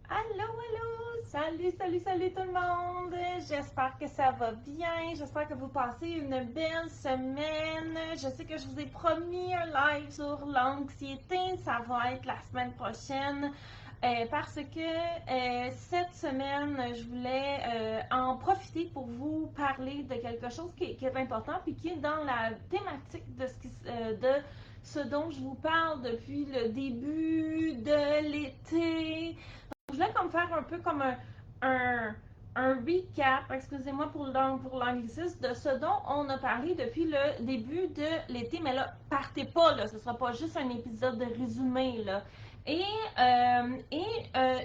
Allô, allô! Salut tout le monde! J'espère que ça va bien. J'espère que vous passez une belle semaine. Je sais que je vous ai promis un live sur l'anxiété. Ça va être la semaine prochaine. Parce que cette semaine, je voulais en profiter pour vous parler de quelque chose qui est important puis qui est dans la thématique de ce dont je vous parle depuis le début de l'été. Je voulais comme faire un peu comme un recap, excusez-moi pour l'anglicisme, de ce dont on a parlé depuis le début de l'été. Mais là, partez pas, là, ce sera pas juste un épisode de résumé, là. Je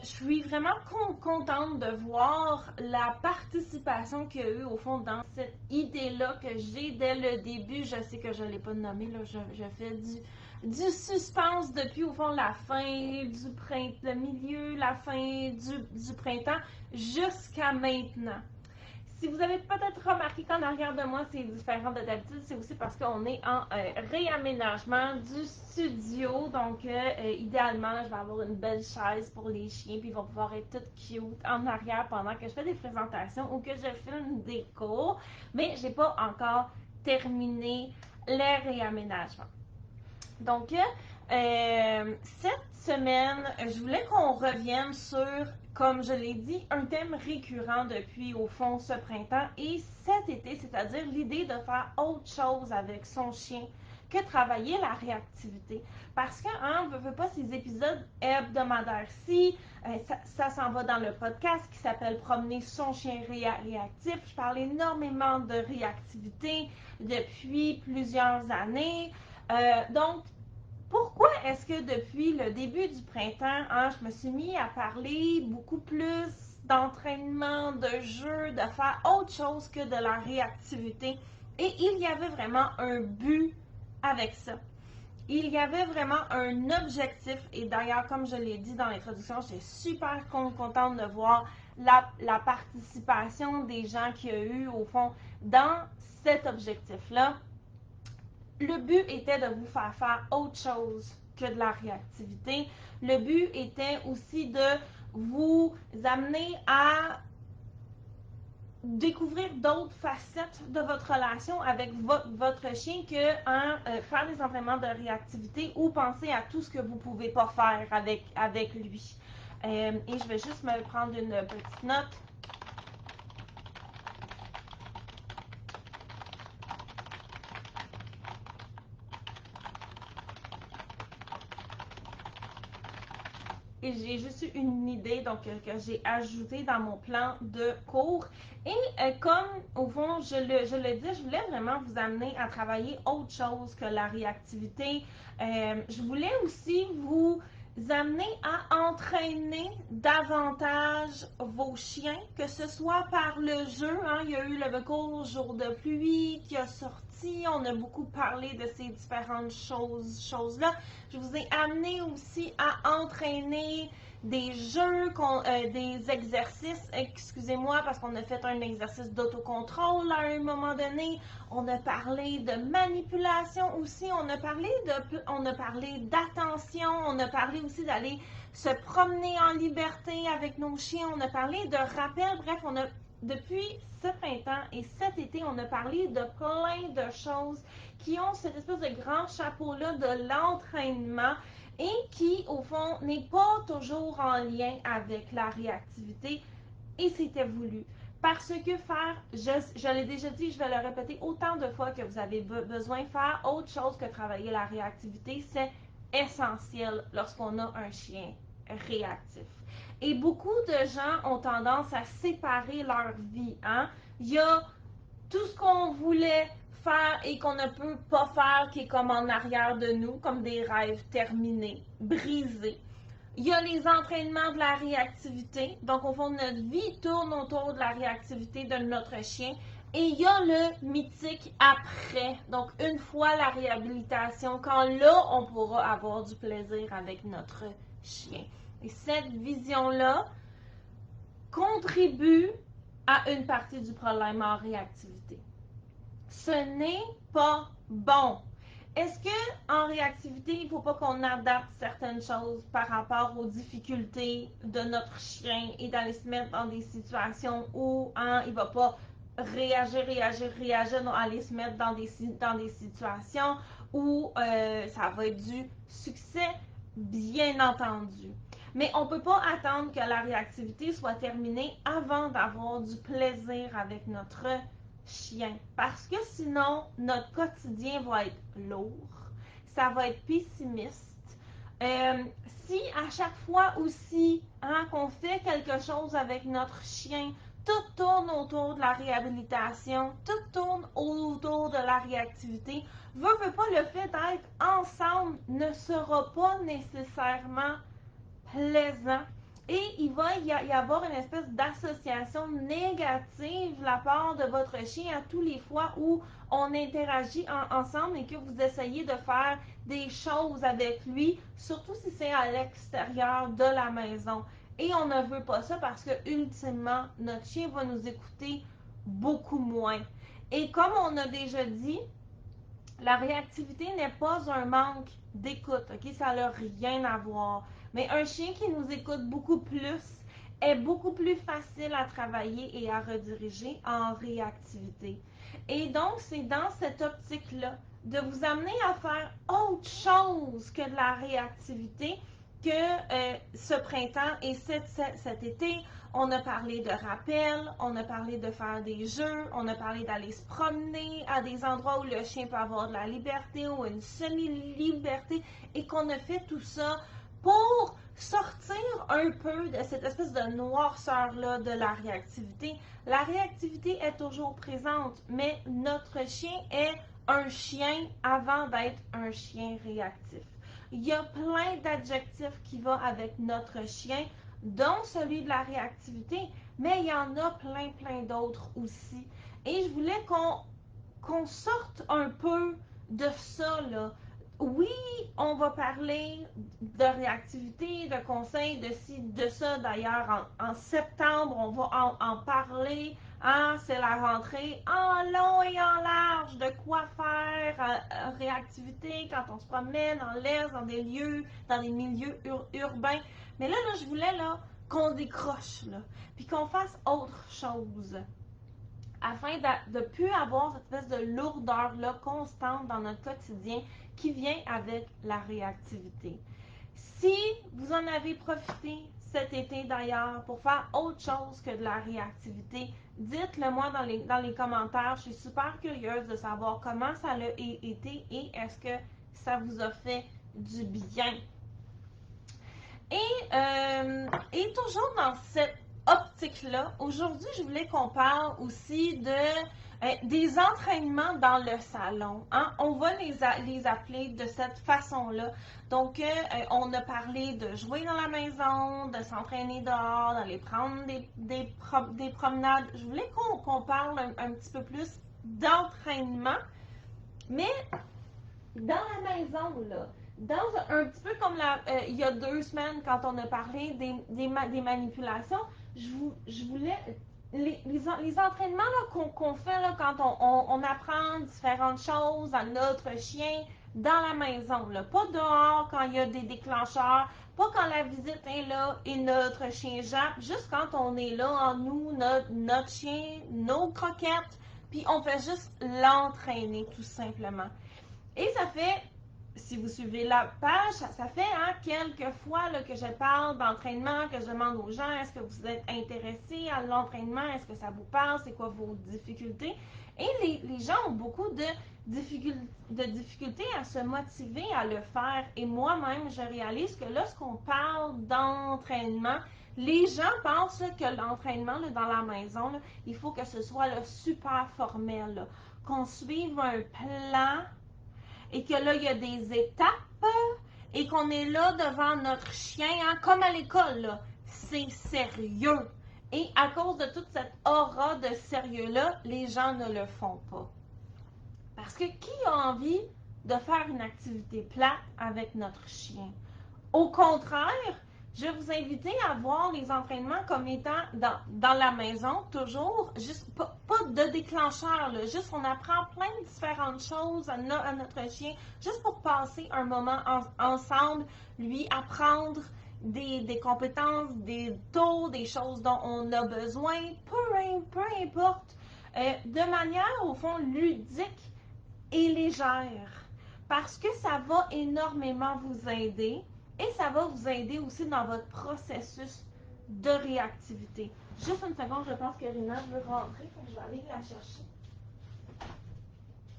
suis vraiment contente de voir la participation qu'il y a eu au fond dans cette idée-là que j'ai dès le début. Je sais que je ne l'ai pas nommé, là, je fais du suspense depuis au fond la fin du printemps, le milieu, la fin du printemps jusqu'à maintenant. Si vous avez peut-être remarqué qu'en arrière de moi, c'est différent de d'habitude, c'est aussi parce qu'on est en réaménagement du studio. Donc, idéalement, je vais avoir une belle chaise pour les chiens, puis ils vont pouvoir être toutes cute en arrière pendant que je fais des présentations ou que je filme des cours. Mais j'ai pas encore terminé les réaménagements. Donc, cette semaine, je voulais qu'on revienne sur, comme je l'ai dit, un thème récurrent depuis, au fond, ce printemps et cet été, c'est-à-dire l'idée de faire autre chose avec son chien que travailler la réactivité. Parce que, on ne veut pas ces épisodes hebdomadaires-ci, ça s'en va dans le podcast qui s'appelle Promener son chien réactif. Je parle énormément de réactivité depuis plusieurs années. Donc, pourquoi est-ce que depuis le début du printemps, je me suis mis à parler beaucoup plus d'entraînement, de jeu, de faire autre chose que de la réactivité? Et il y avait vraiment un but avec ça. Il y avait vraiment un objectif, et d'ailleurs, comme je l'ai dit dans l'introduction, j'étais super contente de voir la participation des gens qu'il y a eu, au fond, dans cet objectif-là. Le but était de vous faire autre chose que de la réactivité. Le but était aussi de vous amener à découvrir d'autres facettes de votre relation avec votre chien que faire des entraînements de réactivité ou penser à tout ce que vous ne pouvez pas faire avec lui. Et je vais juste me prendre une petite note. Et j'ai juste eu une idée donc que j'ai ajoutée dans mon plan de cours. Et comme au fond, je le dis, je voulais vraiment vous amener à travailler autre chose que la réactivité. Je voulais aussi vous amener à entraîner davantage vos chiens, que ce soit par le jeu. Il y a eu le cours Jour de pluie qui a sorti. On a beaucoup parlé de ces différentes choses-là. Je vous ai amené aussi à entraîner des jeux, des exercices, excusez-moi, parce qu'on a fait un exercice d'autocontrôle à un moment donné. On a parlé de manipulation aussi. On a parlé d'attention. On a parlé aussi d'aller se promener en liberté avec nos chiens. On a parlé de rappel. Bref, depuis ce printemps et cet été, on a parlé de plein de choses qui ont cette espèce de grand chapeau-là de l'entraînement et qui, au fond, n'est pas toujours en lien avec la réactivité et c'était voulu. Parce que je l'ai déjà dit, je vais le répéter autant de fois que vous avez besoin de faire autre chose que travailler la réactivité, c'est essentiel lorsqu'on a un chien réactif. Et beaucoup de gens ont tendance à séparer leur vie. Il y a tout ce qu'on voulait faire et qu'on ne peut pas faire qui est comme en arrière de nous, comme des rêves terminés, brisés. Il y a les entraînements de la réactivité. Donc, au fond, notre vie tourne autour de la réactivité de notre chien. Et il y a le mythique après. Donc, une fois la réhabilitation, quand là, on pourra avoir du plaisir avec notre chien. Et cette vision-là contribue à une partie du problème en réactivité. Ce n'est pas bon. Est-ce que en réactivité, il ne faut pas qu'on adapte certaines choses par rapport aux difficultés de notre chien et d'aller se mettre dans des situations où il ne va pas réagir, non, aller se mettre dans des situations où ça va être du succès, bien entendu. Mais on ne peut pas attendre que la réactivité soit terminée avant d'avoir du plaisir avec notre chien. Parce que sinon, notre quotidien va être lourd, ça va être pessimiste. Si à chaque fois aussi qu'on fait quelque chose avec notre chien, tout tourne autour de la réhabilitation, tout tourne autour de la réactivité, veut pas, le fait d'être ensemble ne sera pas nécessairement plaisant. Et il va y avoir une espèce d'association négative de la part de votre chien à tous les fois où on interagit ensemble et que vous essayez de faire des choses avec lui, surtout si c'est à l'extérieur de la maison. Et on ne veut pas ça parce que, ultimement, notre chien va nous écouter beaucoup moins. Et comme on a déjà dit, la réactivité n'est pas un manque d'écoute, ok? Ça n'a rien à voir. Mais un chien qui nous écoute beaucoup plus est beaucoup plus facile à travailler et à rediriger en réactivité. Et donc, c'est dans cette optique-là de vous amener à faire autre chose que de la réactivité que ce printemps et cet été. On a parlé de rappel, on a parlé de faire des jeux, on a parlé d'aller se promener à des endroits où le chien peut avoir de la liberté ou une semi-liberté et qu'on a fait tout ça pour sortir un peu de cette espèce de noirceur-là de la réactivité. La réactivité est toujours présente, mais notre chien est un chien avant d'être un chien réactif. Il y a plein d'adjectifs qui vont avec notre chien, dont celui de la réactivité, mais il y en a plein d'autres aussi. Et je voulais qu'on sorte un peu de ça, là. Oui, on va parler de réactivité, de conseils, de ci, de ça. D'ailleurs, en septembre, on va en parler. C'est la rentrée en long et en large de quoi faire en réactivité quand on se promène en l'Est, dans des lieux, dans des milieux urbains. Mais là, je voulais qu'on décroche, là, puis qu'on fasse autre chose afin de ne plus avoir cette espèce de lourdeur-là constante dans notre quotidien qui vient avec la réactivité. Si vous en avez profité cet été d'ailleurs pour faire autre chose que de la réactivité, dites-le moi dans les commentaires. Je suis super curieuse de savoir comment ça a été et est-ce que ça vous a fait du bien. Et toujours dans cette optique-là, aujourd'hui, je voulais qu'on parle aussi des entraînements dans le salon. On va les appeler de cette façon-là. Donc, on a parlé de jouer dans la maison, de s'entraîner dehors, d'aller prendre des promenades. Je voulais qu'on parle un petit peu plus d'entraînement, mais dans la maison, là. Un petit peu comme il y a 2 semaines, quand on a parlé des manipulations, je voulais. Les entraînements qu'on fait là, quand on apprend différentes choses à notre chien dans la maison, là, pas dehors quand il y a des déclencheurs, pas quand la visite est là et notre chien jappe, juste quand on est là en nous, notre chien, nos croquettes, puis on fait juste l'entraîner tout simplement. Et ça fait, si vous suivez la page, ça fait quelques fois là, que je parle d'entraînement, que je demande aux gens, est-ce que vous êtes intéressés à l'entraînement, est-ce que ça vous parle, c'est quoi vos difficultés? Et les gens ont beaucoup de difficultés à se motiver à le faire. Et moi-même, je réalise que lorsqu'on parle d'entraînement, les gens pensent que l'entraînement dans la maison, là, il faut que ce soit là, super formel, là, qu'on suive un plan et que là, il y a des étapes et qu'on est là devant notre chien, comme à l'école, là. C'est sérieux. Et à cause de toute cette aura de sérieux-là, les gens ne le font pas. Parce que qui a envie de faire une activité plate avec notre chien? Au contraire, Je vais vous inviter à voir les entraînements comme étant dans la maison, toujours, juste pas de déclencheur, là, juste on apprend plein de différentes choses à notre chien, juste pour passer un moment ensemble, lui apprendre des compétences, des taux, des choses dont on a besoin, peu importe, de manière au fond ludique et légère, parce que ça va énormément vous aider et ça va vous aider aussi dans votre processus de réactivité. Juste une seconde, je pense que Rina veut rentrer, donc je vais aller la chercher.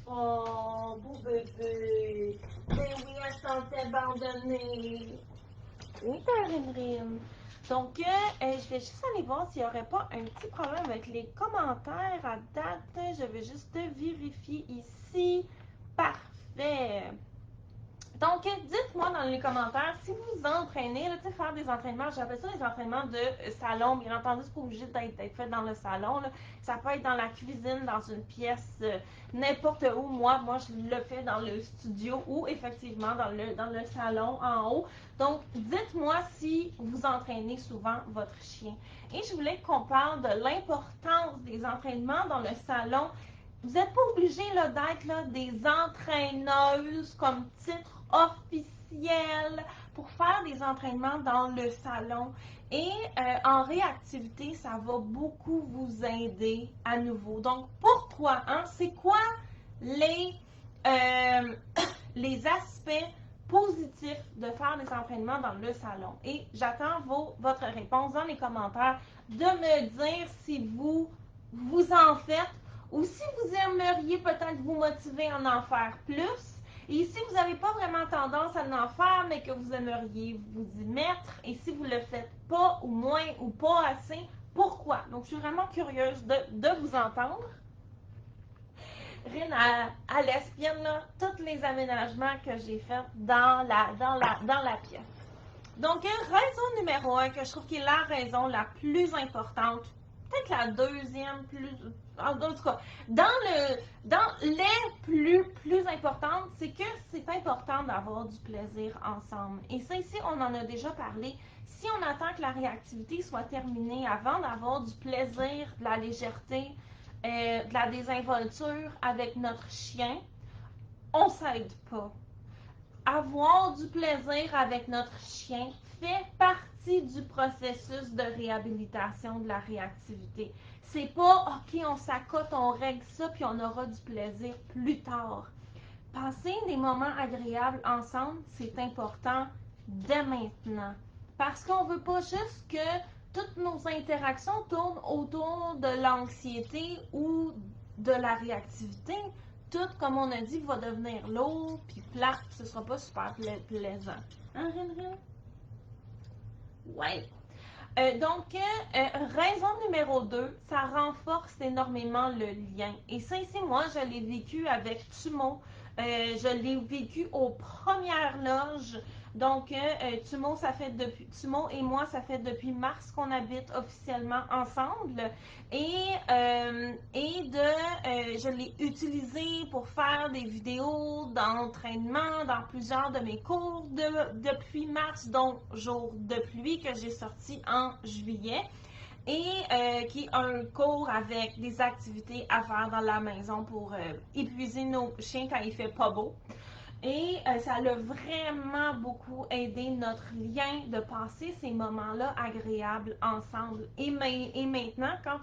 Oh, beau bébé! Ben oui, elle se sentait abandonnée. Oui, Rin. Donc, je vais juste aller voir s'il n'y aurait pas un petit problème avec les commentaires à date. Je vais juste vérifier ici. Parfait. Donc, dites-moi dans les commentaires si vous entraînez, là, faire des entraînements, j'appelle ça des entraînements de salon. Bien entendu, c'est pas obligé d'être fait dans le salon. Là. Ça peut être dans la cuisine, dans une pièce, n'importe où. Moi, je le fais dans le studio ou effectivement dans le salon en haut. Donc, dites-moi si vous entraînez souvent votre chien. Et je voulais qu'on parle de l'importance des entraînements dans le salon. Vous n'êtes pas obligé d'être des entraîneuses comme titre officiel pour faire des entraînements dans le salon. Et en réactivité, ça va beaucoup vous aider à nouveau. Donc, pourquoi? C'est quoi les aspects positifs de faire des entraînements dans le salon? Et j'attends votre réponse dans les commentaires de me dire si vous en faites ou si vous aimeriez peut-être vous motiver à en faire plus. Et si vous n'avez pas vraiment tendance à en faire, mais que vous aimeriez vous y mettre, et si vous ne le faites pas, ou moins, ou pas assez, pourquoi? Donc, je suis vraiment curieuse de vous entendre. Rin, à l'espienne, tous les aménagements que j'ai faits dans la pièce. Donc, raison numéro 1, que je trouve qui est la raison la plus importante, peut-être la deuxième en tout cas, dans les plus importantes, c'est que c'est important d'avoir du plaisir ensemble. Et ça, ici, on en a déjà parlé. Si on attend que la réactivité soit terminée avant d'avoir du plaisir, de la légèreté, de la désinvolture avec notre chien, on s'aide pas. Avoir du plaisir avec notre chien fait partie du processus de réhabilitation de la réactivité. C'est pas, OK, on s'accote, on règle ça, puis on aura du plaisir plus tard. Passer des moments agréables ensemble, c'est important dès maintenant. Parce qu'on veut pas juste que toutes nos interactions tournent autour de l'anxiété ou de la réactivité. Tout, comme on a dit, va devenir lourd puis plate, ce sera pas super plaisant. Hein, Rin? Ouais. Donc, raison numéro 2, ça renforce énormément le lien. Et ça, ici, moi, je l'ai vécu avec Tumo. Je l'ai vécu aux premières loges. Donc, Tumo et moi, ça fait depuis mars qu'on habite officiellement ensemble. Je l'ai utilisé pour faire des vidéos d'entraînement dans plusieurs de mes cours depuis mars, donc jour de pluie que j'ai sorti en juillet. Et qui est un cours avec des activités à faire dans la maison pour épuiser nos chiens quand il fait pas beau. Et ça a vraiment beaucoup aidé notre lien de passer ces moments-là agréables ensemble. Et maintenant, quand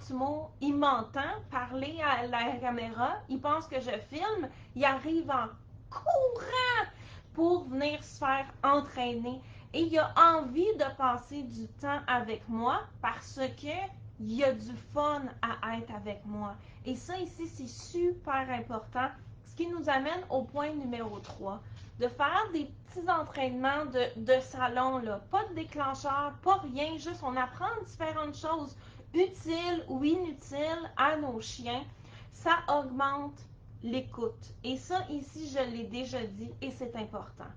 il m'entend parler à la caméra, il pense que je filme, il arrive en courant pour venir se faire entraîner. Et il a envie de passer du temps avec moi parce que il a du fun à être avec moi. Et ça ici, c'est super important. Ce qui nous amène au point numéro 3, de faire des petits entraînements de salon, là. Pas de déclencheur, pas rien, juste on apprend différentes choses utiles ou inutiles à nos chiens. Ça augmente l'écoute. Et ça, ici, je l'ai déjà dit et c'est important.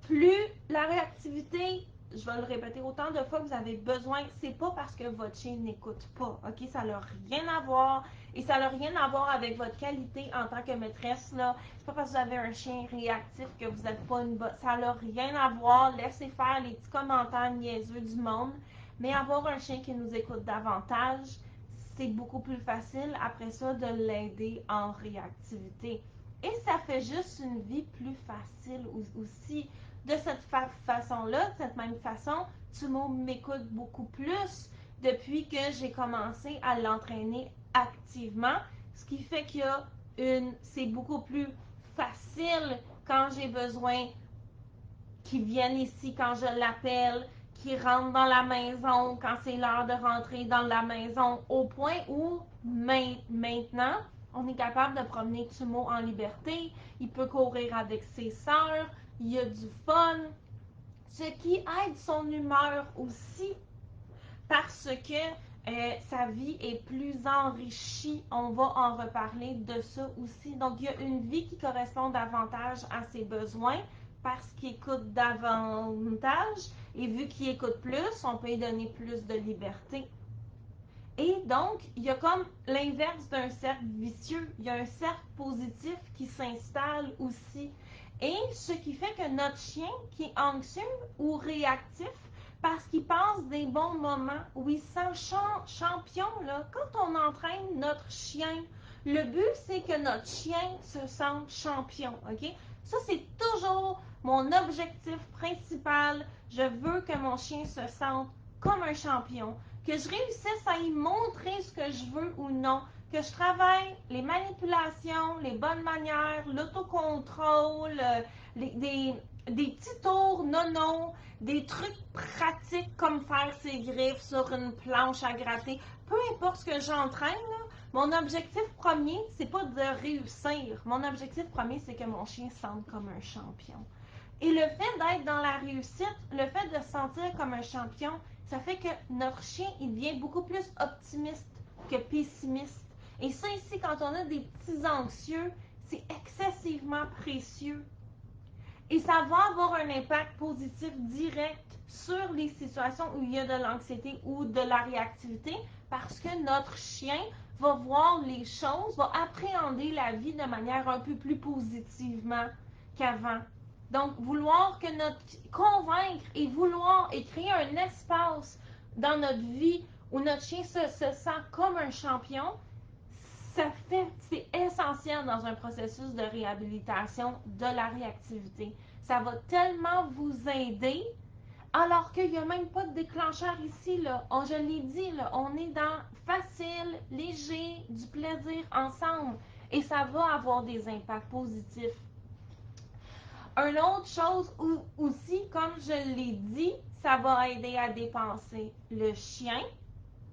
Plus la réactivité je vais le répéter autant de fois que vous avez besoin, c'est pas parce que votre chien n'écoute pas, ok? Ça n'a rien à voir et ça n'a rien à voir avec votre qualité en tant que maîtresse, là. C'est pas parce que vous avez un chien réactif que vous n'êtes pas une bonne... Ça n'a rien à voir, laissez faire les petits commentaires niaiseux du monde, mais avoir un chien qui nous écoute davantage, c'est beaucoup plus facile après ça de l'aider en réactivité. Et ça fait juste une vie plus facile aussi. De cette façon-là, de cette même façon, Tumo m'écoute beaucoup plus depuis que j'ai commencé à l'entraîner activement, ce qui fait qu'il y a c'est beaucoup plus facile quand j'ai besoin qu'il vienne ici quand je l'appelle, qu'il rentre dans la maison quand c'est l'heure de rentrer dans la maison, au point où maintenant, on est capable de promener Tumo en liberté, il peut courir avec ses sœurs, il y a du fun, ce qui aide son humeur aussi parce que sa vie est plus enrichie. On va en reparler de ça aussi. Donc, il y a une vie qui correspond davantage à ses besoins parce qu'il écoute davantage et vu qu'il écoute plus, on peut lui donner plus de liberté. Et donc, il y a comme l'inverse d'un cercle vicieux. Il y a un cercle positif qui s'installe aussi. Et ce qui fait que notre chien qui est anxieux ou réactif, parce qu'il passe des bons moments où il se sent champion, là, quand on entraîne notre chien, le but, c'est que notre chien se sente champion, ok? Ça, c'est toujours mon objectif principal. Je veux que mon chien se sente comme un champion, que je réussisse à y montrer ce que je veux ou non, que je travaille les manipulations, les bonnes manières, l'autocontrôle, des petits tours non, des trucs pratiques comme faire ses griffes sur une planche à gratter. Peu importe ce que j'entraîne, mon objectif premier, c'est pas de réussir. Mon objectif premier, c'est que mon chien se sente comme un champion. Et le fait d'être dans la réussite, le fait de se sentir comme un champion, ça fait que notre chien, il devient beaucoup plus optimiste que pessimiste. Et ça ici, quand on a des petits anxieux, c'est excessivement précieux. Et ça va avoir un impact positif direct sur les situations où il y a de l'anxiété ou de la réactivité parce que notre chien va voir les choses, va appréhender la vie de manière un peu plus positivement qu'avant. Donc, vouloir que convaincre et vouloir et créer un espace dans notre vie où notre chien se sent comme un champion, c'est essentiel dans un processus de réhabilitation de la réactivité. Ça va tellement vous aider, alors qu'il n'y a même pas de déclencheur ici, là. Je l'ai dit, là, on est dans facile, léger, du plaisir ensemble. Et ça va avoir des impacts positifs. Une autre chose aussi, comme je l'ai dit, ça va aider à dépenser le chien.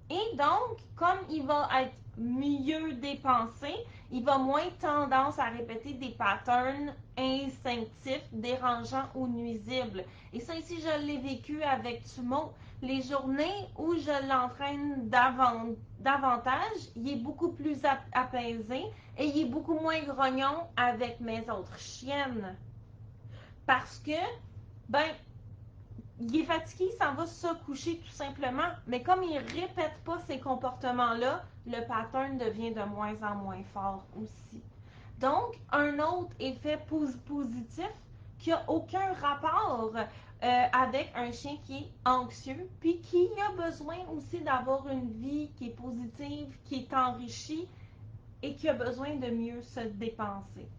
Et donc, comme il va être mieux dépensé, il va moins tendance à répéter des patterns instinctifs, dérangeants ou nuisibles. Et ça ici, je l'ai vécu avec Tumo. Les journées où je l'entraîne davantage, il est beaucoup plus apaisé et il est beaucoup moins grognon avec mes autres chiennes. Parce que, ben, il est fatigué, il s'en va se coucher tout simplement. Mais comme il ne répète pas ces comportements-là, le pattern devient de moins en moins fort aussi. Donc, un autre effet positif qui n'a aucun rapport avec un chien qui est anxieux, puis qui a besoin aussi d'avoir une vie qui est positive, qui est enrichie et qui a besoin de mieux se dépenser.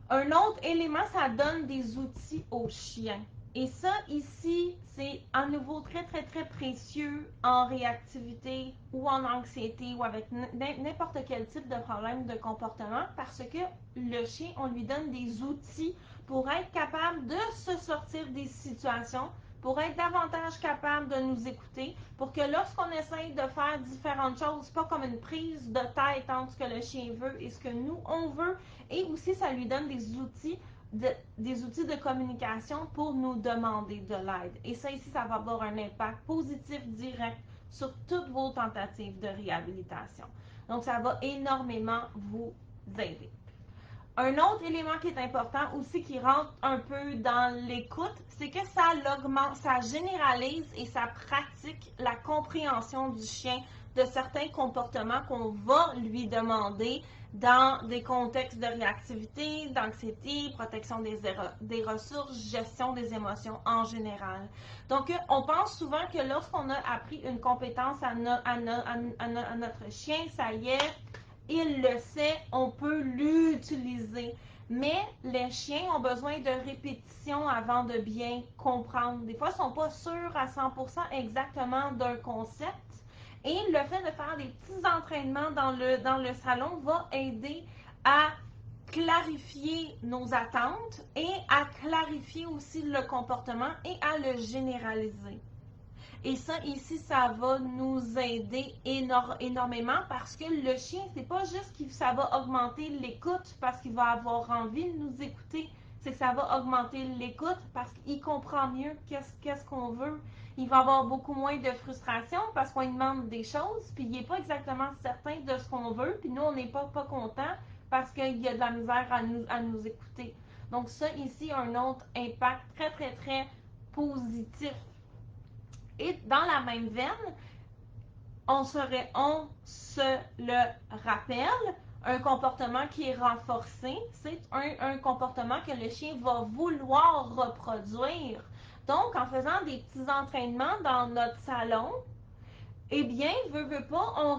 Un autre élément, ça donne des outils aux chiens. Et ça, ici, c'est à nouveau très, très, très précieux en réactivité ou en anxiété ou avec n'importe quel type de problème de comportement parce que le chien, on lui donne des outils pour être capable de se sortir des situations, pour être davantage capable de nous écouter, pour que lorsqu'on essaye de faire différentes choses, pas comme une prise de tête entre ce que le chien veut et ce que nous, on veut, et aussi ça lui donne des outils de communication pour nous demander de l'aide. Et ça ici, ça va avoir un impact positif direct sur toutes vos tentatives de réhabilitation. Donc, ça va énormément vous aider. Un autre élément qui est important aussi, qui rentre un peu dans l'écoute, c'est que ça l'augmente, ça généralise et ça pratique la compréhension du chien de certains comportements qu'on va lui demander dans des contextes de réactivité, d'anxiété, protection des ressources, gestion des émotions en général. Donc, on pense souvent que lorsqu'on a appris une compétence à notre chien, ça y est, il le sait, on peut l'utiliser. Mais les chiens ont besoin de répétition avant de bien comprendre. Des fois, ils ne sont pas sûrs à 100% exactement d'un concept. Et le fait de faire des petits entraînements dans le salon va aider à clarifier nos attentes et à clarifier aussi le comportement et à le généraliser. Et ça, ici, ça va nous aider énormément parce que le chien, c'est pas juste que ça va augmenter l'écoute parce qu'il va avoir envie de nous écouter, c'est que ça va augmenter l'écoute parce qu'il comprend mieux qu'est-ce qu'on veut. Il va avoir beaucoup moins de frustration parce qu'on lui demande des choses, puis il n'est pas exactement certain de ce qu'on veut, puis nous, on n'est pas content parce qu'il y a de la misère à nous écouter. Donc ça, ici, un autre impact très, très, très positif. Et dans la même veine, on se le rappelle, un comportement qui est renforcé, c'est un comportement que le chien va vouloir reproduire. Donc, en faisant des petits entraînements dans notre salon, eh bien, veut pas, on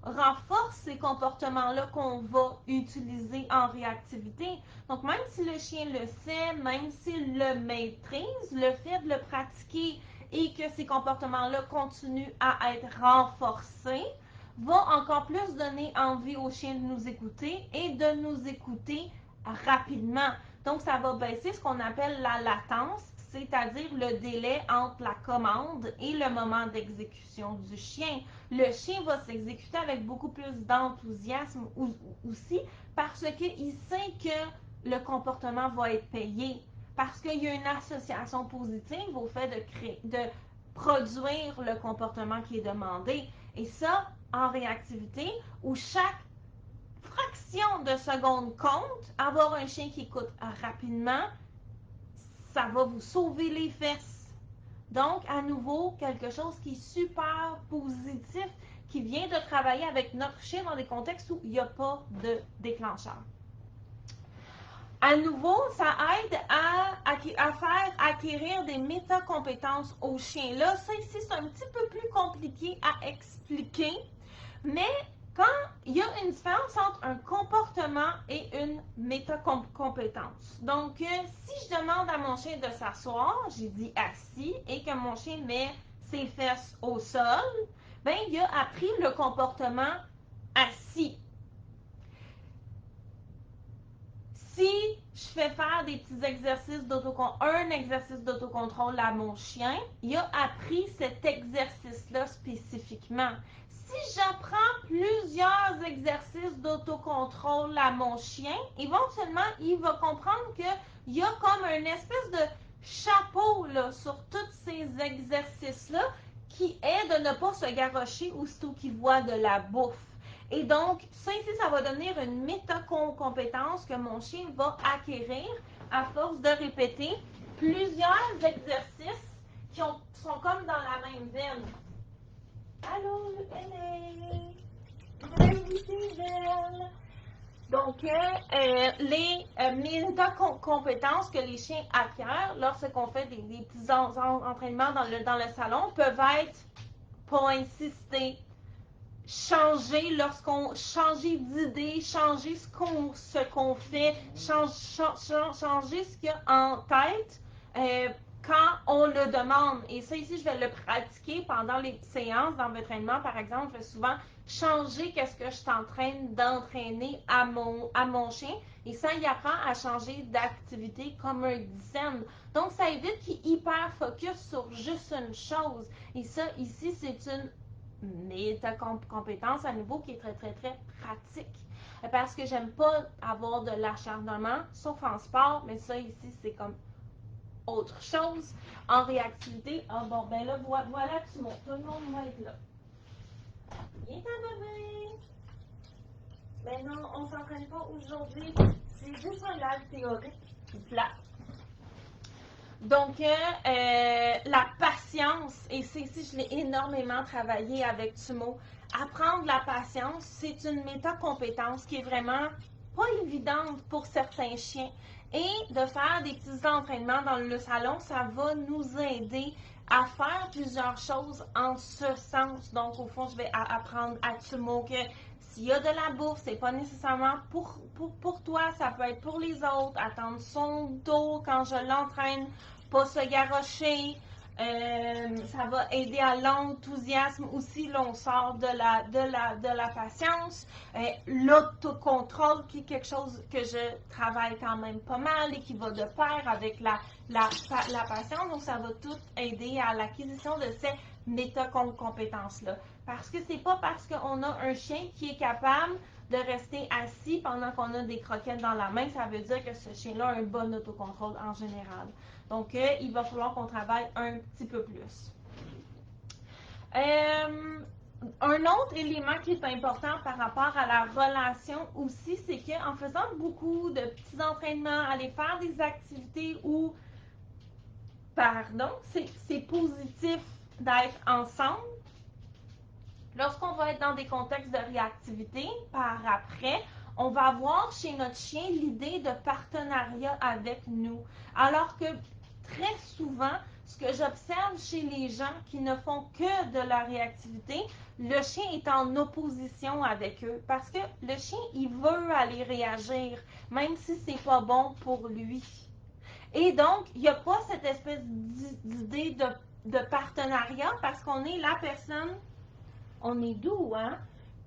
renforce ces comportements-là qu'on va utiliser en réactivité. Donc, même si le chien le sait, même s'il le maîtrise, le fait de le pratiquer et que ces comportements-là continuent à être renforcés, va encore plus donner envie au chien de nous écouter et de nous écouter rapidement. Donc, ça va baisser ce qu'on appelle la latence, c'est-à-dire le délai entre la commande et le moment d'exécution du chien. Le chien va s'exécuter avec beaucoup plus d'enthousiasme aussi parce qu'il sait que le comportement va être payé, parce qu'il y a une association positive au fait de produire le comportement qui est demandé. Et ça, en réactivité, où chaque fraction de seconde compte, avoir un chien qui écoute rapidement, ça va vous sauver les fesses. Donc, à nouveau, quelque chose qui est super positif, qui vient de travailler avec notre chien dans des contextes où il n'y a pas de déclencheur. À nouveau, ça aide à faire acquérir des métacompétences au chien. Là, ça ici, c'est un petit peu plus compliqué à expliquer, mais quand il y a une différence entre un comportement et une métacompétence. Donc, si je demande à mon chien de s'asseoir, j'ai dit assis, et que mon chien met ses fesses au sol, ben, il a appris le comportement assis. Si je fais faire des petits exercices un exercice d'autocontrôle à mon chien, il a appris cet exercice-là spécifiquement. Si j'apprends plusieurs exercices d'autocontrôle à mon chien, éventuellement, il va comprendre qu'il y a comme une espèce de chapeau là, sur tous ces exercices-là qui est de ne pas se garrocher aussitôt qu'il voit de la bouffe. Et donc, ça ici, ça va devenir une métacompétence que mon chien va acquérir à force de répéter plusieurs exercices qui sont comme dans la même veine. Allô, donc, les métacompétences que les chiens acquièrent lorsqu'on fait des petits entraînements dans le salon peuvent être pas insister, changer d'idée, changer ce qu'on fait, changer ce qu'il y a en tête quand on le demande. Et ça ici, je vais le pratiquer pendant les séances d'entraînement. Par exemple, je vais souvent changer qu'est-ce que je suis en train d'entraîner à mon chien. Et ça, il apprend à changer d'activité comme un dizaine. Donc, ça évite qu'il hyper focus sur juste une chose. Et ça, ici, c'est une métacompétence à nouveau qui est très, très, très pratique. Parce que j'aime pas avoir de l'acharnement, sauf en sport, mais ça ici, c'est comme autre chose. En réactivité, ah bon, ben là, voilà, tu montes. Tout le monde va être là. Viens, ta bébé! Mais non, on s'entraîne pas aujourd'hui. C'est juste un live théorique qui plat. Donc, la patience, et c'est ici, je l'ai énormément travaillé avec Tumo. Apprendre la patience, c'est une métacompétence qui est vraiment pas évidente pour certains chiens. Et de faire des petits entraînements dans le salon, ça va nous aider à faire plusieurs choses en ce sens. Donc, au fond, je vais apprendre à Tumo que s'il y a de la bouffe, c'est pas nécessairement pour toi, ça peut être pour les autres. Attendre son dos quand je l'entraîne, pas se garrocher. Ça va aider à l'enthousiasme aussi. Là, on sort de la patience. L'autocontrôle, qui est quelque chose que je travaille quand même pas mal et qui va de pair avec la patience. Donc, ça va tout aider à l'acquisition de ces métacompétences-là. Parce que c'est pas parce qu'on a un chien qui est capable de rester assis pendant qu'on a des croquettes dans la main, ça veut dire que ce chien-là a un bon autocontrôle en général. Donc, il va falloir qu'on travaille un petit peu plus. Un autre élément qui est important par rapport à la relation aussi, c'est qu'en faisant beaucoup de petits entraînements, aller faire des activités où, c'est positif d'être ensemble. Lorsqu'on va être dans des contextes de réactivité, par après, on va avoir chez notre chien l'idée de partenariat avec nous. Alors que très souvent, ce que j'observe chez les gens qui ne font que de la réactivité, le chien est en opposition avec eux parce que le chien, il veut aller réagir, même si c'est pas bon pour lui. Et donc, il n'y a pas cette espèce d'idée de partenariat parce qu'on est la personne, on est doux, hein,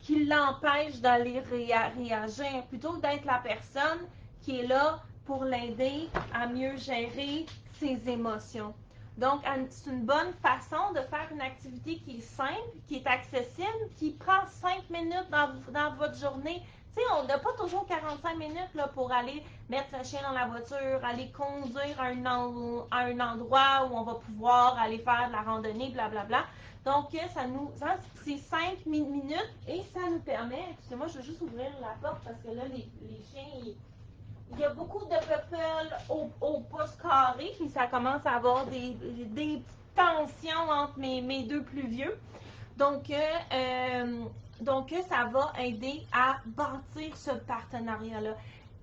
qui l'empêche d'aller réagir, plutôt que d'être la personne qui est là pour l'aider à mieux gérer ses émotions. Donc, c'est une bonne façon de faire une activité qui est simple, qui est accessible, qui prend 5 minutes dans votre journée. Tu sais, on n'a pas toujours 45 minutes là, pour aller mettre le chien dans la voiture, aller conduire à un endroit où on va pouvoir aller faire de la randonnée, blablabla. Donc, c'est 5 minutes et ça nous permet, excusez-moi, je vais juste ouvrir la porte parce que là, les chiens, il y a beaucoup de people au pouce carré, puis ça commence à avoir des petites tensions entre mes deux plus vieux. Donc, ça va aider à bâtir ce partenariat-là.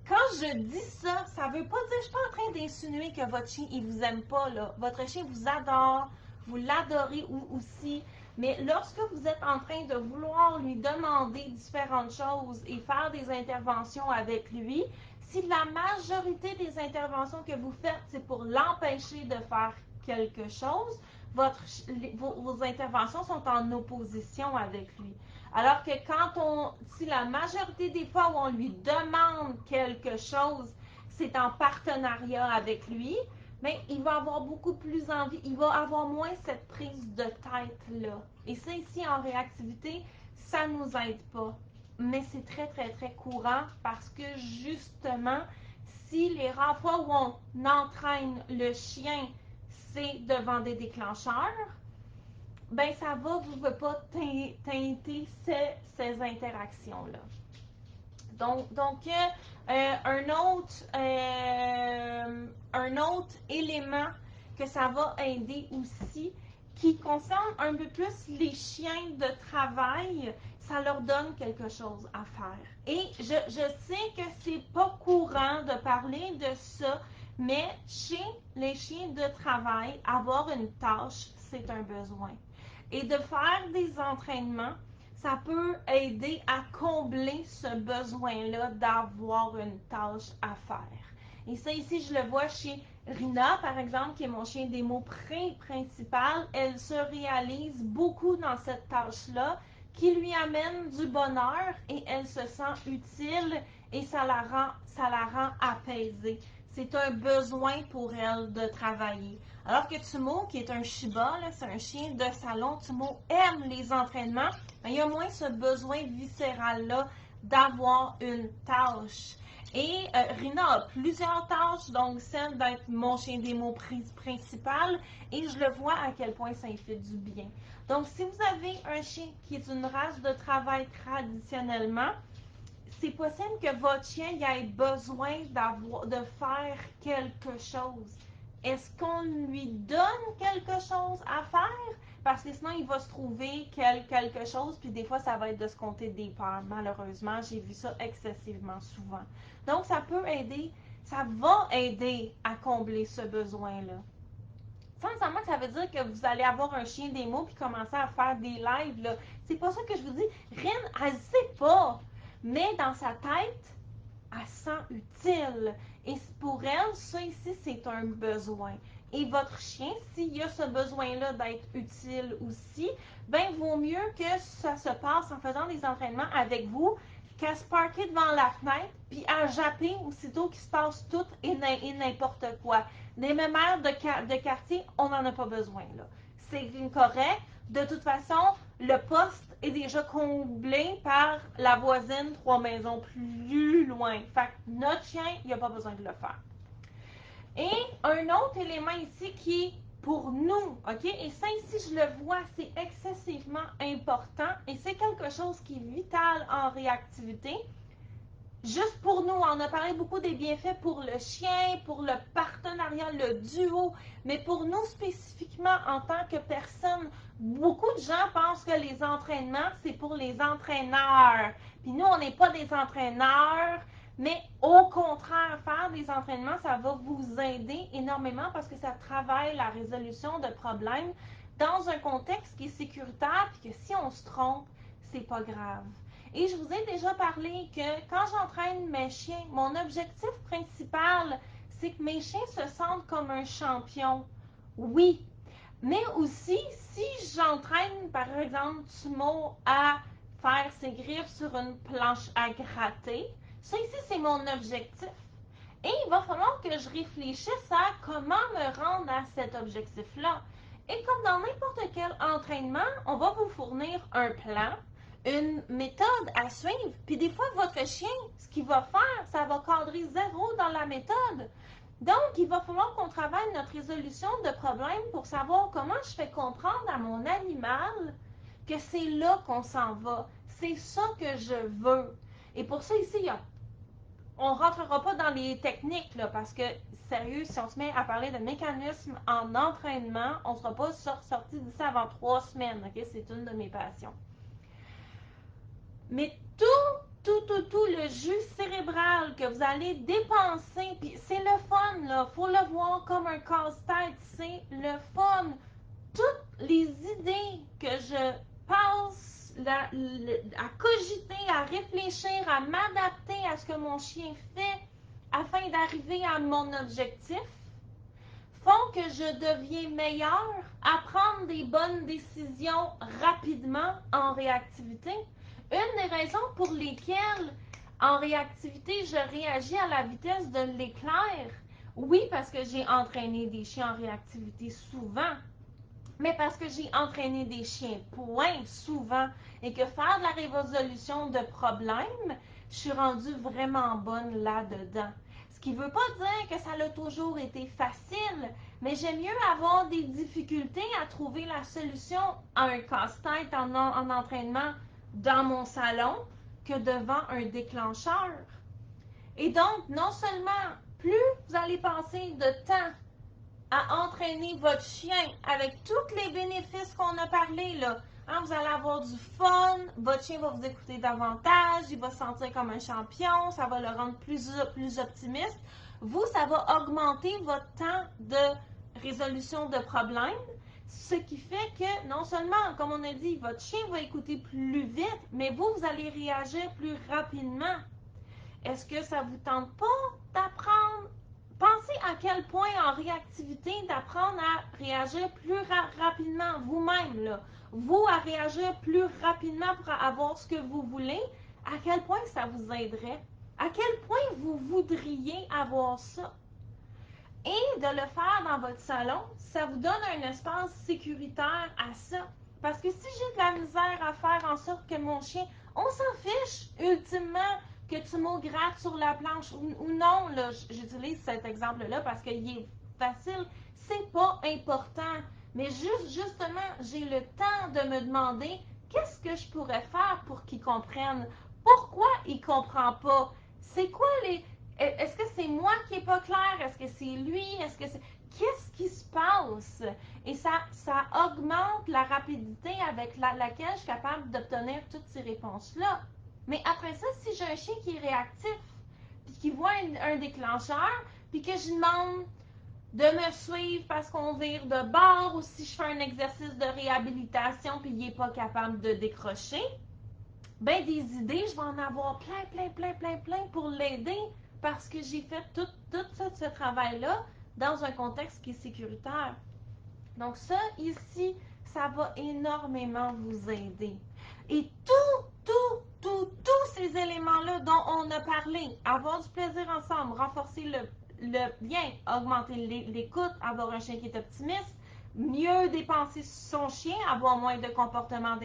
Quand je dis ça, ça ne veut pas dire, je ne suis pas en train d'insinuer que votre chien, il ne vous aime pas, là. Votre chien vous adore, vous l'adorez aussi, mais lorsque vous êtes en train de vouloir lui demander différentes choses et faire des interventions avec lui, si la majorité des interventions que vous faites, c'est pour l'empêcher de faire quelque chose, vos interventions sont en opposition avec lui. Alors que si la majorité des fois où on lui demande quelque chose, c'est en partenariat avec lui, mais il va avoir beaucoup plus envie, il va avoir moins cette prise de tête-là. Et ça, ici, en réactivité, ça ne nous aide pas. Mais c'est très, très, très courant parce que justement, si les rares fois où on entraîne le chien, c'est devant des déclencheurs, ben ça va, vous ne pouvez pas teinter ces interactions-là. Donc un autre élément que ça va aider aussi, qui concerne un peu plus les chiens de travail, ça leur donne quelque chose à faire. Et je sais que c'est pas courant de parler de ça, mais chez les chiens de travail, avoir une tâche, c'est un besoin. Et de faire des entraînements, ça peut aider à combler ce besoin-là d'avoir une tâche à faire. Et ça, ici, je le vois chez Rina, par exemple, qui est mon chien démo principal. Elle se réalise beaucoup dans cette tâche-là, qui lui amène du bonheur et elle se sent utile et ça la rend apaisée. C'est un besoin pour elle de travailler. Alors que Tumo, qui est un Shiba, c'est un chien de salon, Tumo aime les entraînements, mais il y a moins ce besoin viscéral-là d'avoir une tâche. Et Rina a plusieurs tâches, donc celle d'être mon chien démo principal, et je le vois à quel point ça lui fait du bien. Donc, si vous avez un chien qui est une race de travail traditionnellement, c'est possible que votre chien ait besoin de faire quelque chose. Est-ce qu'on lui donne quelque chose à faire? Parce que sinon, il va se trouver quelque chose, puis des fois, ça va être de se compter des peurs. Malheureusement, j'ai vu ça excessivement souvent. Donc, ça peut aider, ça va aider à combler ce besoin-là. Sans nécessairement que ça veut dire que vous allez avoir un chien des mots puis commencer à faire des lives, là. C'est pas ça que je vous dis. Ren, elle sait pas. Mais dans sa tête, elle se sent utile. Et pour elle, ça ici, c'est un besoin. Et votre chien, s'il y a ce besoin-là d'être utile aussi, ben vaut mieux que ça se passe en faisant des entraînements avec vous qu'à se parquer devant la fenêtre puis à japper aussitôt qu'il se passe tout et n'importe quoi. Des mémères de quartier, on n'en a pas besoin, là. C'est incorrect. De toute façon, le poste est déjà comblé par la voisine 3 maisons plus loin. Fait que notre chien, il n'a pas besoin de le faire. Et un autre élément ici qui est pour nous, OK? Et ça ici, je le vois, c'est excessivement important et c'est quelque chose qui est vital en réactivité. Juste pour nous, on a parlé beaucoup des bienfaits pour le chien, pour le partenariat, le duo, mais pour nous spécifiquement en tant que personne, beaucoup de gens pensent que les entraînements, c'est pour les entraîneurs. Puis nous, on n'est pas des entraîneurs, mais au contraire, faire des entraînements, ça va vous aider énormément parce que ça travaille la résolution de problèmes dans un contexte qui est sécuritaire, puis que si on se trompe, c'est pas grave. Et je vous ai déjà parlé que quand j'entraîne mes chiens, mon objectif principal, c'est que mes chiens se sentent comme un champion. Oui, mais aussi, si j'entraîne, par exemple, Tumo à faire ses griffes sur une planche à gratter, ça ici, c'est mon objectif. Et il va falloir que je réfléchisse à comment me rendre à cet objectif-là. Et comme dans n'importe quel entraînement, on va vous fournir un plan, une méthode à suivre. Puis des fois, votre chien, ce qu'il va faire, ça va cadrer zéro dans la méthode. Donc, il va falloir qu'on travaille notre résolution de problème pour savoir comment je fais comprendre à mon animal que c'est là qu'on s'en va. C'est ça que je veux. Et pour ça, ici, on ne rentrera pas dans les techniques, là, parce que, sérieux, si on se met à parler de mécanismes en entraînement, on ne sera pas sorti d'ici avant 3 semaines. Okay? C'est une de mes passions. Mais tout le jus cérébral que vous allez dépenser, puis c'est le fun, là, faut le voir comme un casse-tête, c'est le fun. Toutes les idées que je passe à cogiter, à réfléchir, à m'adapter à ce que mon chien fait afin d'arriver à mon objectif, font que je deviens meilleure à prendre des bonnes décisions rapidement en réactivité. Une des raisons pour lesquelles en réactivité je réagis à la vitesse de l'éclair, oui parce que j'ai entraîné des chiens en réactivité souvent, mais parce que j'ai entraîné des chiens point souvent et que faire de la résolution de problèmes, je suis rendue vraiment bonne là-dedans. Ce qui ne veut pas dire que ça a toujours été facile, mais j'aime mieux avoir des difficultés à trouver la solution à un casse-tête en entraînement dans mon salon que devant un déclencheur. Et donc, non seulement plus vous allez passer de temps à entraîner votre chien avec tous les bénéfices qu'on a parlé là. Hein, vous allez avoir du fun, votre chien va vous écouter davantage, il va se sentir comme un champion, ça va le rendre plus optimiste. Vous, ça va augmenter votre temps de résolution de problèmes, ce qui fait que non seulement, comme on a dit, votre chien va écouter plus vite, mais vous allez réagir plus rapidement. Est-ce que ça vous tente pas d'apprendre? Pensez à quel point en réactivité d'apprendre à réagir plus rapidement vous-même, là. Vous à réagir plus rapidement pour avoir ce que vous voulez, à quel point ça vous aiderait? À quel point vous voudriez avoir ça? Et de le faire dans votre salon, ça vous donne un espace sécuritaire à ça. Parce que si j'ai de la misère à faire en sorte que mon chien, on s'en fiche ultimement que tu me grattes sur la planche ou non, là, j'utilise cet exemple-là parce qu'il est facile, c'est pas important. Mais justement, j'ai le temps de me demander qu'est-ce que je pourrais faire pour qu'ils comprennent Pourquoi il ne comprend pas? C'est quoi les... Est-ce que c'est moi qui n'est pas clair? Est-ce que c'est lui? Est-ce que c'est... Qu'est-ce qui se passe? Et ça augmente la rapidité avec laquelle je suis capable d'obtenir toutes ces réponses-là. Mais après ça, si j'ai un chien qui est réactif, puis qui voit un déclencheur, puis que je demande de me suivre parce qu'on vire de bord, ou si je fais un exercice de réhabilitation, puis il n'est pas capable de décrocher, ben des idées, je vais en avoir plein pour l'aider parce que j'ai fait tout ce travail-là dans un contexte qui est sécuritaire. Donc ça, ici, ça va énormément vous aider. Et tous ces éléments-là dont on a parlé, avoir du plaisir ensemble, renforcer le lien, augmenter l'écoute, avoir un chien qui est optimiste, mieux dépenser son chien, avoir moins de comportements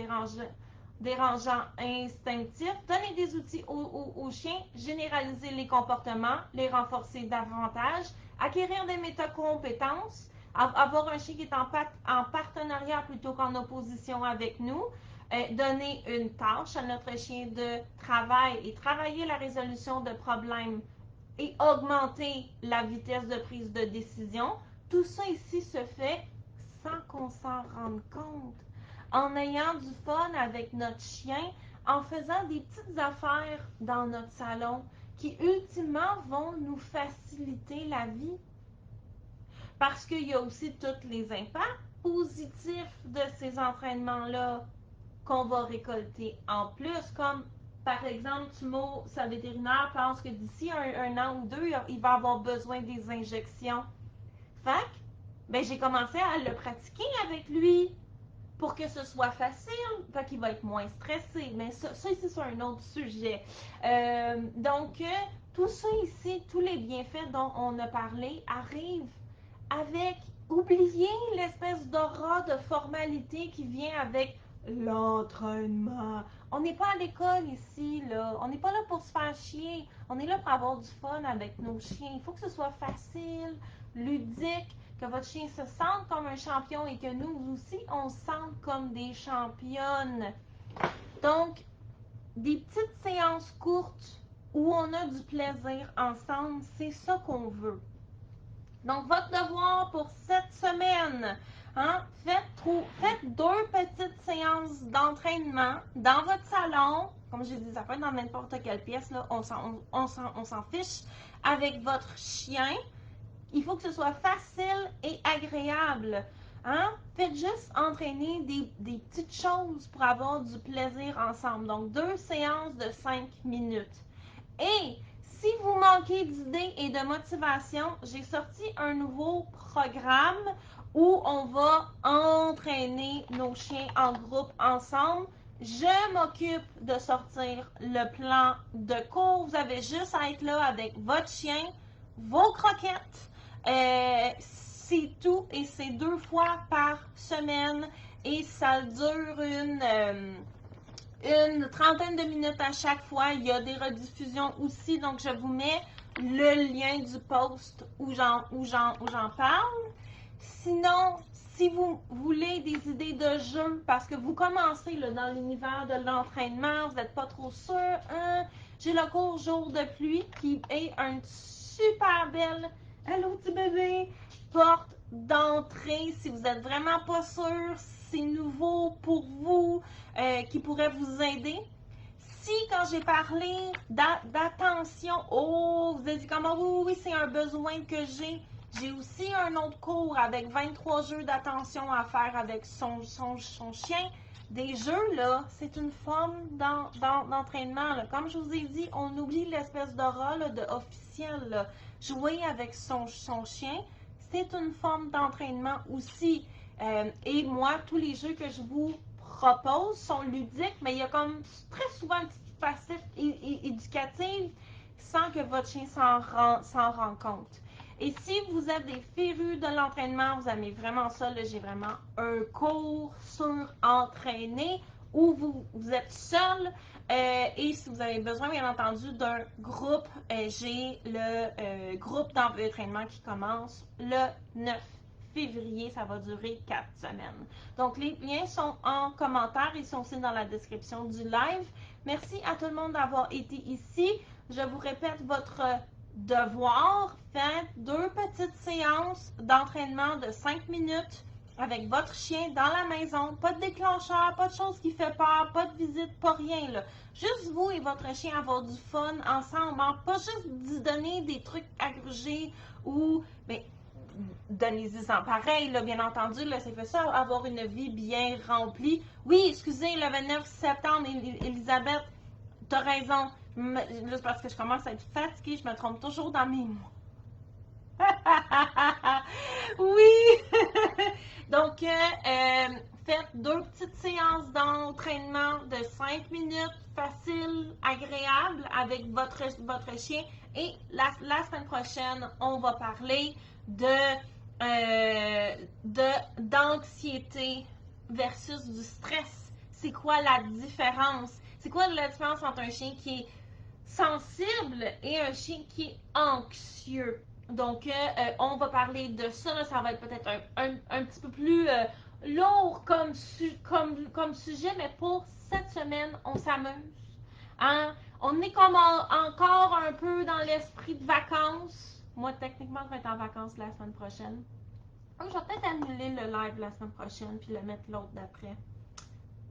dérangeants instinctifs, donner des outils aux chiens, généraliser les comportements, les renforcer davantage, acquérir des métacompétences, avoir un chien qui est en partenariat plutôt qu'en opposition avec nous, donner une tâche à notre chien de travail et travailler la résolution de problèmes et augmenter la vitesse de prise de décision. Tout ça ici se fait sans qu'on s'en rende compte, en ayant du fun avec notre chien, en faisant des petites affaires dans notre salon qui ultimement vont nous faciliter la vie. Parce qu'il y a aussi tous les impacts positifs de ces entraînements-là qu'on va récolter en plus, comme par exemple, Tumo, sa vétérinaire, pense que d'ici un an ou deux, il va avoir besoin des injections. Fait que, ben, j'ai commencé à le pratiquer avec lui pour que ce soit facile, fait qu'il va être moins stressé. Mais ça ici, c'est un autre sujet. Donc, tout ça ici, tous les bienfaits dont on a parlé arrivent avec, oubliez l'espèce d'aura de formalité qui vient avec l'entraînement. On n'est pas à l'école ici, là. On n'est pas là pour se faire chier. On est là pour avoir du fun avec nos chiens. Il faut que ce soit facile, ludique, que votre chien se sente comme un champion et que nous aussi, on se sente comme des championnes. Donc, des petites séances courtes où on a du plaisir ensemble, c'est ça qu'on veut. Donc, votre devoir pour cette semaine, hein, faites 2 petites séances d'entraînement dans votre salon. Comme j'ai dit, ça peut être dans n'importe quelle pièce, là, on s'en fiche, avec votre chien. Il faut que ce soit facile et agréable. Hein? Faites juste entraîner des petites choses pour avoir du plaisir ensemble. Donc, 2 séances de 5 minutes. Et si vous manquez d'idées et de motivation, j'ai sorti un nouveau programme où on va entraîner nos chiens en groupe ensemble. Je m'occupe de sortir le plan de cours. Vous avez juste à être là avec votre chien, vos croquettes. C'est tout et c'est 2 fois par semaine et ça dure une trentaine de minutes à chaque fois. Il y a des rediffusions aussi, donc je vous mets le lien du post où j'en parle. Sinon, si vous voulez des idées de jeu, parce que vous commencez là, dans l'univers de l'entraînement, vous n'êtes pas trop sûr, j'ai le cours Jour de pluie qui est un super belle, allô petit bébé, porte d'entrée si vous n'êtes vraiment pas sûr, c'est nouveau pour vous, qui pourrait vous aider. Si quand j'ai parlé d'attention, oh, vous avez dit comment oui, c'est un besoin que j'ai aussi un autre cours avec 23 jeux d'attention à faire avec son chien. Des jeux, là, c'est une forme d'entraînement. Comme je vous ai dit, on oublie l'espèce d'aura de officiel. Là. Jouer avec son chien, c'est une forme d'entraînement aussi. Et moi, tous les jeux que je vous propose sont ludiques, mais il y a comme très souvent une petite facette éducative sans que votre chien s'en rende compte. Et si vous êtes des férus de l'entraînement, vous aimez vraiment ça, j'ai vraiment un cours sur entraîner où vous êtes seul. Et si vous avez besoin, bien entendu, d'un groupe, j'ai le groupe d'entraînement qui commence le 9 février. Ça va durer 4 semaines. Donc, les liens sont en commentaire. Ils sont aussi dans la description du live. Merci à tout le monde d'avoir été ici. Je vous répète votre devoir. Faites 2 petites séances d'entraînement de 5 minutes avec votre chien dans la maison. Pas de déclencheur, pas de chose qui fait peur, pas de visite, pas rien, là. Juste vous et votre chien avoir du fun ensemble. Hein? Pas juste d'y donner des trucs agrégés ou... Mais, donnez-y-en pareil, là, bien entendu, là, c'est fait ça, avoir une vie bien remplie. Oui, excusez, le 29 septembre, Elisabeth, t'as raison. Juste parce que je commence à être fatiguée, je me trompe toujours dans mes mots. Oui! Donc, faites 2 petites séances d'entraînement de 5 minutes, facile, agréable, avec votre chien. Et la semaine prochaine, on va parler d'anxiété versus du stress. C'est quoi la différence? C'est quoi la différence entre un chien qui est sensible et un chien qui est anxieux? Donc, on va parler de ça. Là, ça va être peut-être un petit peu plus lourd comme sujet, mais pour cette semaine, on s'amuse. Hein? On est comme encore un peu dans l'esprit de vacances. Moi, techniquement, je vais être en vacances la semaine prochaine. Donc, je vais peut-être annuler le live la semaine prochaine puis le mettre l'autre d'après.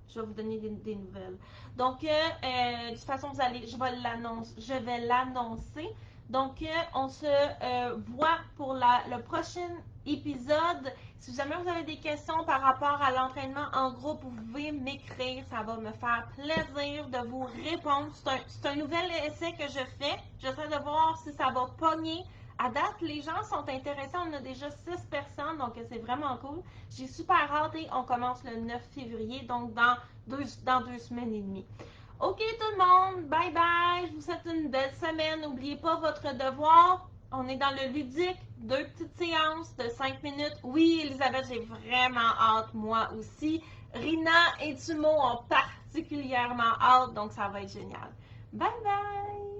Je vais vous donner des nouvelles. Donc, de toute façon, je vais l'annoncer. Donc, on se voit pour le prochain épisode. Si jamais vous avez des questions par rapport à l'entraînement en groupe, vous pouvez m'écrire. Ça va me faire plaisir de vous répondre. C'est un nouvel essai que je fais. J'essaie de voir si ça va pogner. À date, les gens sont intéressés. On a déjà 6 personnes, donc c'est vraiment cool. J'ai super hâte et on commence le 9 février, donc dans 2 semaines et demie. OK tout le monde, bye bye. Je vous souhaite une belle semaine. N'oubliez pas votre devoir. On est dans le ludique. 2 petites séances de 5 minutes. Oui, Elisabeth, j'ai vraiment hâte, moi aussi. Rina et Tumo ont particulièrement hâte, donc ça va être génial. Bye bye!